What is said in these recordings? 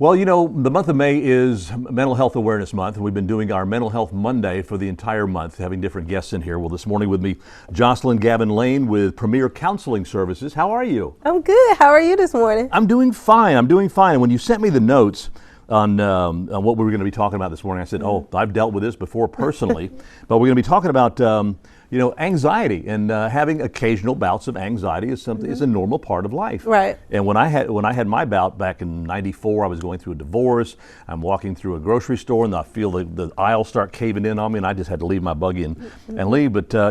Well, the month of May is Mental Health Awareness Month, and we've been doing our Mental Health Monday for the entire month, having different guests in here. Well, this morning with me, Jocelyn Gavin Lane with Premier Counseling Services. How are you? I'm good. How are you this morning? I'm doing fine. When you sent me the notes on what we were going to be talking about this morning, I said, I've dealt with this before personally, but we're going to be talking about anxiety, and having occasional bouts of anxiety is something is a normal part of life. Right. And when I had my bout back in '94, I was going through a divorce. I'm walking through a grocery store, and I feel the aisles start caving in on me, and I just had to leave my buggy and leave. But a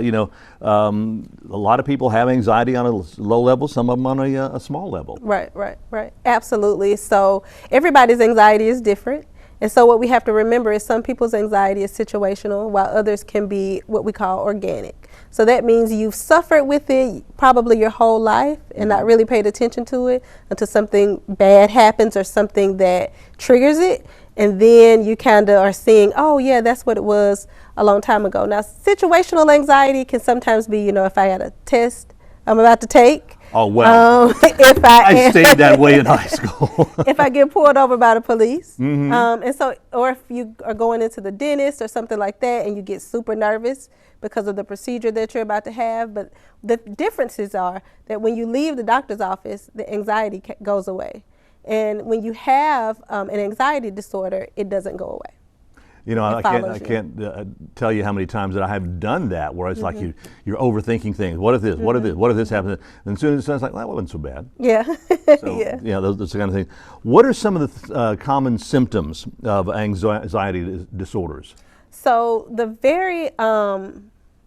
lot of people have anxiety on a low level, some of them on a small level. Right. Absolutely. So everybody's anxiety is different. And so what we have to remember is some people's anxiety is situational, while others can be what we call organic. So that means you've suffered with it probably your whole life and not really paid attention to it until something bad happens or something that triggers it. And then you kind of are seeing, oh yeah, that's what it was a long time ago. Now, situational anxiety can sometimes be, if I got a test I'm about to take. Oh, well, if I stayed that way in high school. If I get pulled over by the police. Mm-hmm. And so, or if you are going into the dentist or something like that and you get super nervous because of the procedure that you're about to have. But the differences are that when you leave the doctor's office, the anxiety goes away. And when you have an anxiety disorder, it doesn't go away. I can't tell you how many times that I have done that, where it's like you're overthinking things. What if this? What if this? What if this happens? And as soon as it sounds like, well, that wasn't so bad. Yeah. So, those kind of things. What are some of the common symptoms of anxiety disorders? So the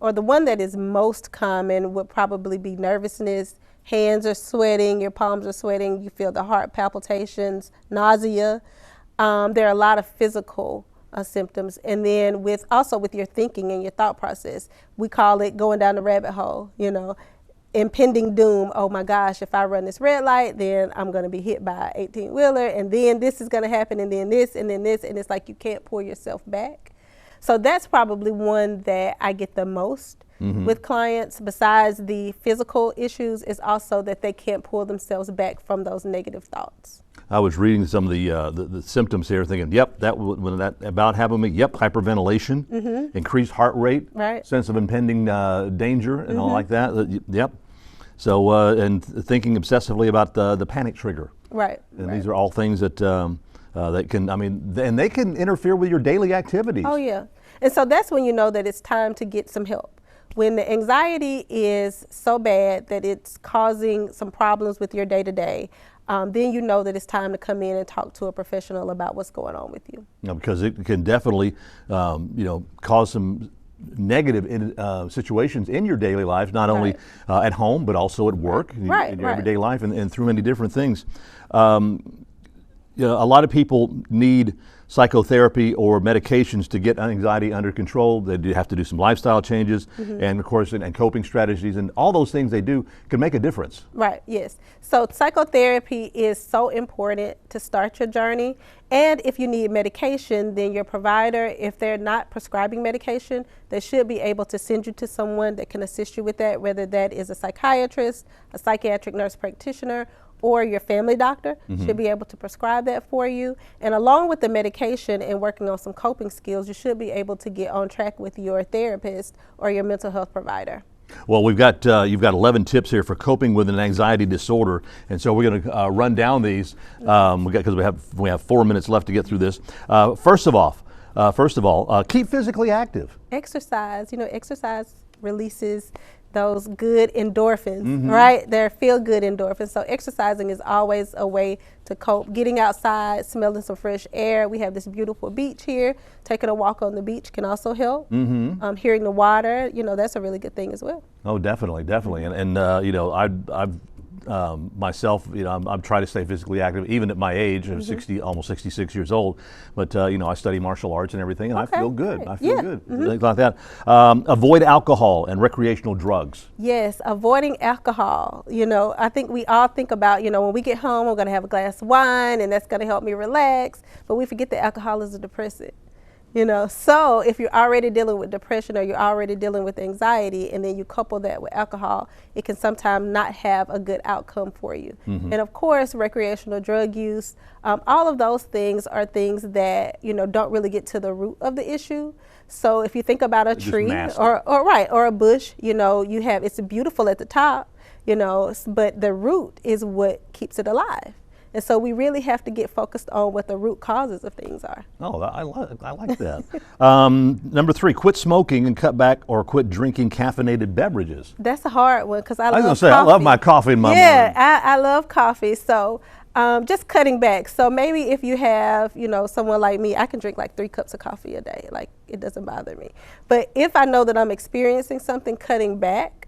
the one that is most common would probably be nervousness. Hands are sweating, your palms are sweating, you feel the heart palpitations, nausea. There are a lot of physical symptoms, and then with your thinking and your thought process, we call it going down the rabbit hole, impending doom. Oh my gosh, if I run this red light, then I'm going to be hit by an 18-wheeler, and then this is going to happen, and then this, and then this, and it's like you can't pull yourself back. So that's probably one that I get the most with clients. Besides the physical issues, is also that they can't pull themselves back from those negative thoughts. I was reading some of the symptoms here, thinking, when that about happened to me, hyperventilation, increased heart rate, sense of impending danger, and all like that. So, and thinking obsessively about the panic trigger. Right. And these are all things that that can, and they can interfere with your daily activities. Oh yeah. And so that's when you know that it's time to get some help. When the anxiety is so bad that it's causing some problems with your day-to-day, then you know that it's time to come in and talk to a professional about what's going on with you. Because it can definitely, cause some negative situations in your daily life, not only at home, but also at work, in your everyday life, and through many different things. A lot of people need psychotherapy or medications to get anxiety under control. They do have to do some lifestyle changes, and of course, and coping strategies, and all those things they do can make a difference. Right, yes. So psychotherapy is so important to start your journey. And if you need medication, then your provider, if they're not prescribing medication, they should be able to send you to someone that can assist you with that, whether that is a psychiatrist, a psychiatric nurse practitioner, or your family doctor should be able to prescribe that for you. And along with the medication and working on some coping skills, you should be able to get on track with your therapist or your mental health provider. Well, you've got 11 tips here for coping with an anxiety disorder, and so we're going to run down these because we have 4 minutes left to get through this. First of all, keep physically active. Exercise. Exercise releases those good endorphins, right? They're feel-good endorphins. So exercising is always a way to cope. Getting outside, smelling some fresh air. We have this beautiful beach here. Taking a walk on the beach can also help. Hearing the water, that's a really good thing as well. Oh, definitely. And I've myself, I'm trying to stay physically active, even at my age. I'm almost 66 years old. But I study martial arts and everything, and I feel good. Great. I feel good. Things like that. Avoid alcohol and recreational drugs. Yes, avoiding alcohol. I think we all think about, when we get home, I'm going to have a glass of wine, and that's going to help me relax. But we forget that alcohol is a depressant. You know, so if you're already dealing with depression or you're already dealing with anxiety, and then you couple that with alcohol, it can sometimes not have a good outcome for you. And of course, recreational drug use, all of those things are things that, you know, don't really get to the root of the issue. So if you think about a tree or a bush, you know, it's beautiful at the top, you know, but the root is what keeps it alive. And so we really have to get focused on what the root causes of things are. Oh, I like that. Number 3, quit smoking and cut back or quit drinking caffeinated beverages. That's a hard one because I love was going to say, I love my coffee in my morning. Yeah, I love coffee. So just cutting back. So maybe if you have, you know, someone like me, I can drink like 3 cups of coffee a day. Like, it doesn't bother me. But if I know that I'm experiencing something, cutting back,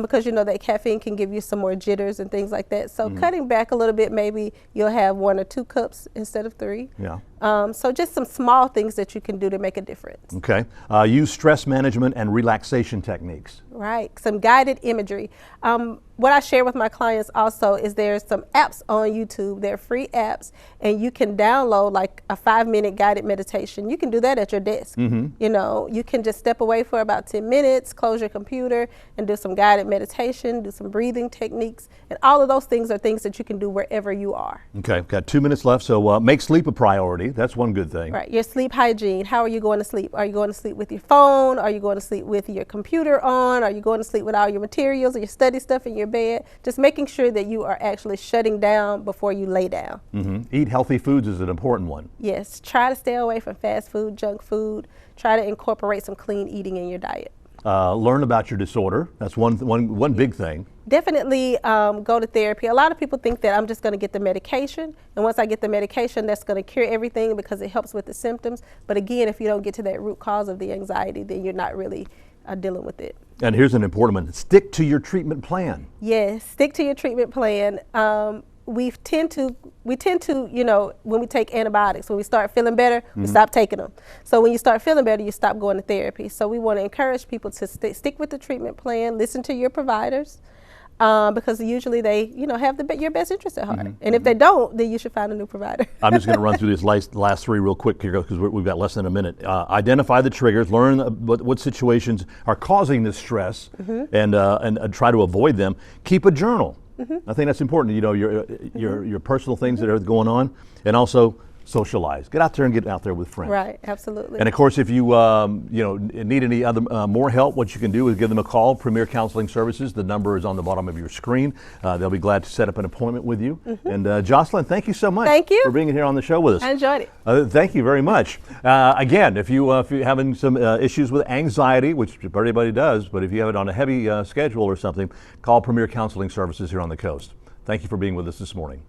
because you know that caffeine can give you some more jitters and things like that. So cutting back a little bit, maybe you'll have 1 or 2 cups instead of 3. Yeah. So just some small things that you can do to make a difference. Okay. Use stress management and relaxation techniques. Right. Some guided imagery. What I share with my clients also is there's some apps on YouTube. They're free apps, and you can download like a 5-minute guided meditation. You can do that at your desk. You know, you can just step away for about 10 minutes, close your computer, and do some guided meditation, do some breathing techniques, and all of those things are things that you can do wherever you are. Okay, got 2 minutes left, so make sleep a priority. That's one good thing. Right, your sleep hygiene. How are you going to sleep? Are you going to sleep with your phone? Are you going to sleep with your computer on? Are you going to sleep with all your materials or your study stuff in your bed? Just making sure that you are actually shutting down before you lay down. Eat healthy foods is an important one. Yes, try to stay away from fast food, junk food. Try to incorporate some clean eating in your diet. Learn about your disorder. That's one big thing. Definitely go to therapy. A lot of people think that I'm just going to get the medication, and once I get the medication, that's going to cure everything because it helps with the symptoms. But again, if you don't get to that root cause of the anxiety, then you're not really dealing with it. And here's an important one. Stick to your treatment plan. Yes, stick to your treatment plan. We tend to, you know, when we take antibiotics, when we start feeling better, we stop taking them. So when you start feeling better, you stop going to therapy. So we want to encourage people to stick with the treatment plan, listen to your providers, because usually they, you know, have your best interest at heart. And if they don't, then you should find a new provider. I'm just going to run through these last 3 real quick here because we've got less than a minute. Identify the triggers, learn what situations are causing this stress, and try to avoid them. Keep a journal. I think that's important. You know, your personal things that are going on, and also socialize. Get out there and get out there with friends. Right, absolutely. And of course, if you you know, need any other more help, what you can do is give them a call. Premier Counseling Services. The number is on the bottom of your screen. They'll be glad to set up an appointment with you. And Jocelyn, thank you so much. Thank you for being here on the show with us. I enjoyed it. Thank you very much. Again, if you're having some issues with anxiety, which everybody does, but if you have it on a heavy schedule or something, call Premier Counseling Services here on the coast. Thank you for being with us this morning.